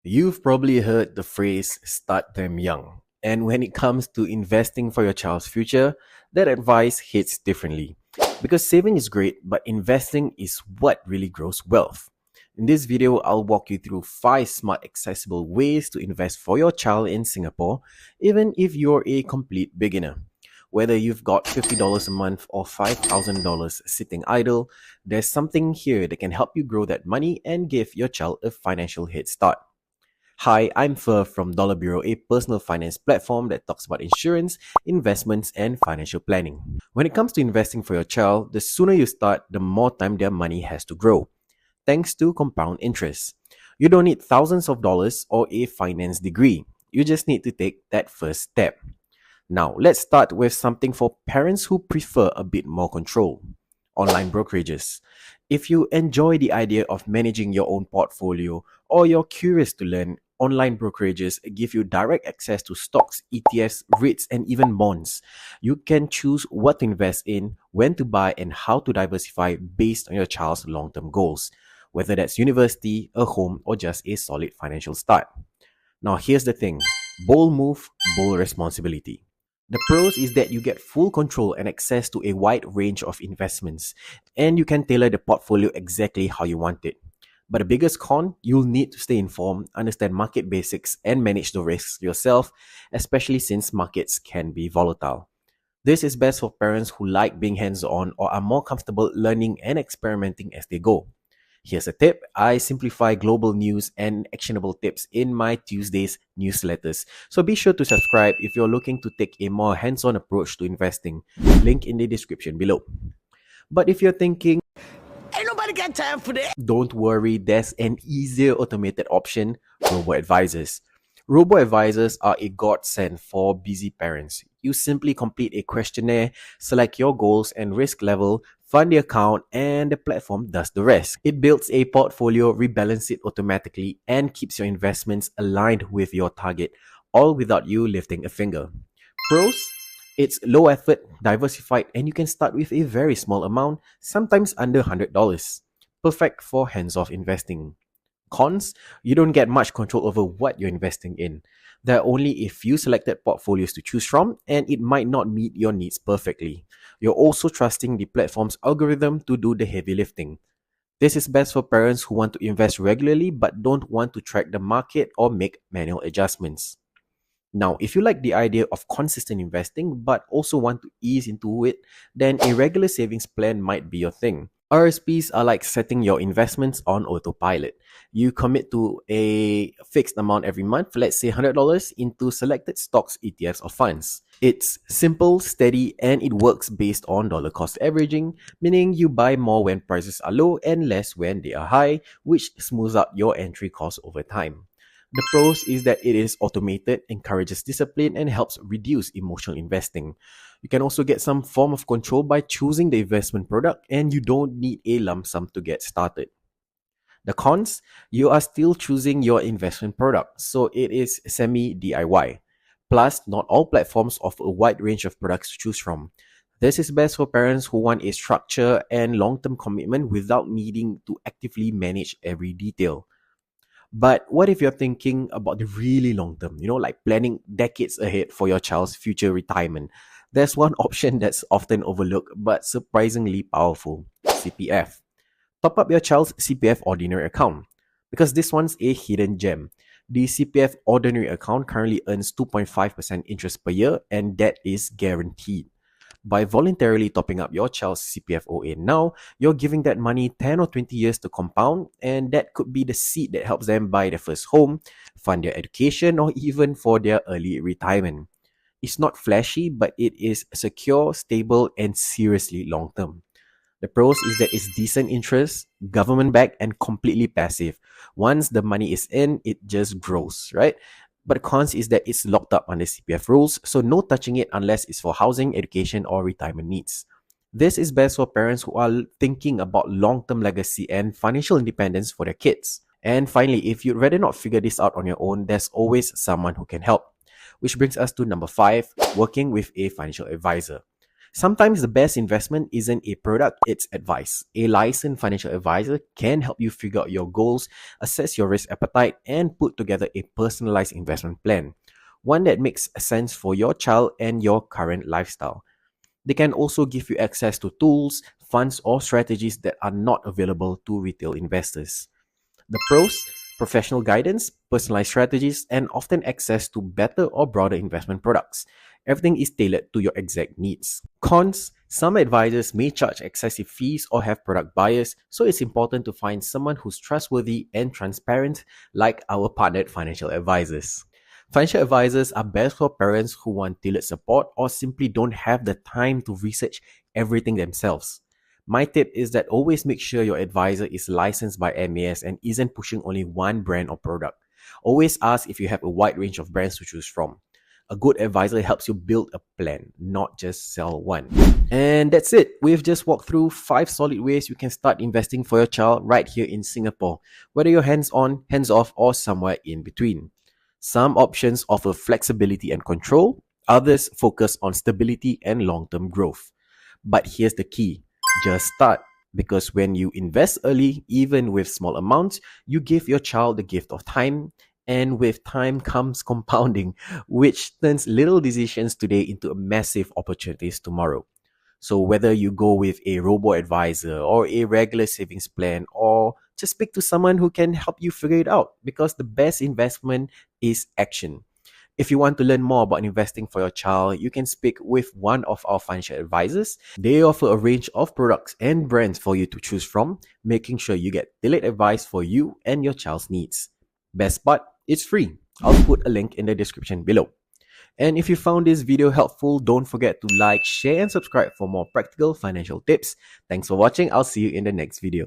You've probably heard the phrase start them young. And when it comes to investing for your child's future, that advice hits differently. Because saving is great, but investing is what really grows wealth. In this video, I'll walk you through 5 smart, accessible ways to invest for your child in Singapore, even if you're a complete beginner. Whether you've got $50 a month or $5,000 sitting idle, there's something here that can help you grow that money and give your child a financial head start. Hi, I'm Fer from Dollar Bureau, a personal finance platform that talks about insurance, investments, and financial planning. When it comes to investing for your child, the sooner you start, the more time their money has to grow, thanks to compound interest. You don't need thousands of dollars or a finance degree. You just need to take that first step. Now, let's start with something for parents who prefer a bit more control. Online brokerages. If you enjoy the idea of managing your own portfolio or you're curious to learn, online brokerages give you direct access to stocks, ETFs, REITs, and even bonds. You can choose what to invest in, when to buy, and how to diversify based on your child's long-term goals, whether that's university, a home, or just a solid financial start. Now, here's the thing. Bold move, bold responsibility. The pros is that you get full control and access to a wide range of investments, and you can tailor the portfolio exactly how you want it. But the biggest con, you'll need to stay informed, understand market basics, and manage the risks yourself, especially since markets can be volatile. This is best for parents who like being hands-on or are more comfortable learning and experimenting as they go. Here's a tip. I simplify global news and actionable tips in my Tuesdays newsletters. So be sure to subscribe if you're looking to take a more hands-on approach to investing. Link in the description below. But if you're thinking, ain't nobody got time for that, don't worry, there's an easier automated option, Robo-Advisors. Robo-Advisors are a godsend for busy parents. You simply complete a questionnaire, select your goals and risk level, fund the account, and the platform does the rest. It builds a portfolio, rebalances it automatically, and keeps your investments aligned with your target, all without you lifting a finger. Pros? It's low effort, diversified, and you can start with a very small amount, sometimes under $100. Perfect for hands-off investing. Cons, you don't get much control over what you're investing in. There are only a few selected portfolios to choose from, and it might not meet your needs perfectly. You're also trusting the platform's algorithm to do the heavy lifting. This is best for parents who want to invest regularly but don't want to track the market or make manual adjustments. Now, if you like the idea of consistent investing but also want to ease into it, then a regular savings plan might be your thing. RSPs are like setting your investments on autopilot. You commit to a fixed amount every month, let's say $100, into selected stocks, ETFs, or funds. It's simple, steady, and it works based on dollar cost averaging, meaning you buy more when prices are low and less when they are high, which smooths out your entry cost over time. The pros is that it is automated, encourages discipline, and helps reduce emotional investing. You can also get some form of control by choosing the investment product, and you don't need a lump sum to get started. The cons, you are still choosing your investment product, so it is semi-DIY. Plus, not all platforms offer a wide range of products to choose from. This is best for parents who want a structure and long-term commitment without needing to actively manage every detail. But what if you're thinking about the really long term, like planning decades ahead for your child's future retirement? There's one option that's often overlooked but surprisingly powerful: CPF. Top up your child's CPF ordinary account, because this one's a hidden gem. The CPF ordinary account currently earns 2.5% interest per year, and that is guaranteed. By voluntarily topping up your child's CPF OA now, you're giving that money 10 or 20 years to compound, and that could be the seed that helps them buy their first home, fund their education, or even for their early retirement. It's not flashy, but it is secure, stable, and seriously long term. The pros is that it's decent interest, government backed, and completely passive. Once the money is in, it just grows, right? But the cons is that it's locked up under CPF rules, so no touching it unless it's for housing, education, or retirement needs. This is best for parents who are thinking about long-term legacy and financial independence for their kids. And finally, if you'd rather not figure this out on your own, there's always someone who can help. Which brings us to number 5, working with a financial advisor. Sometimes the best investment isn't a product, it's advice. A licensed financial advisor can help you figure out your goals, assess your risk appetite, and put together a personalized investment plan, one that makes sense for your child and your current lifestyle. They can also give you access to tools, funds, or strategies that are not available to retail investors. The pros: professional guidance, personalized strategies, and often access to better or broader investment products. Everything is tailored to your exact needs. Cons: some advisors may charge excessive fees or have product bias, so it's important to find someone who's trustworthy and transparent, like our partnered financial advisors. Financial advisors are best for parents who want tailored support or simply don't have the time to research everything themselves. My tip is that always make sure your advisor is licensed by MAS and isn't pushing only one brand or product. Always ask if you have a wide range of brands to choose from. A good advisor helps you build a plan, not just sell one. And that's it. We've just walked through 5 solid ways you can start investing for your child right here in Singapore, whether you're hands on, hands off, or somewhere in between. Some options offer flexibility and control, others focus on stability and long term growth. But here's the key: just start. Because when you invest early, even with small amounts, you give your child the gift of time. And with time comes compounding, which turns little decisions today into massive opportunities tomorrow. So whether you go with a robo-advisor or a regular savings plan, or just speak to someone who can help you figure it out, because the best investment is action. If you want to learn more about investing for your child, you can speak with one of our financial advisors. They offer a range of products and brands for you to choose from, making sure you get tailored advice for you and your child's needs. Best part, it's free. I'll put a link in the description below. And if you found this video helpful, don't forget to like, share, and subscribe for more practical financial tips. Thanks for watching. I'll see you in the next video.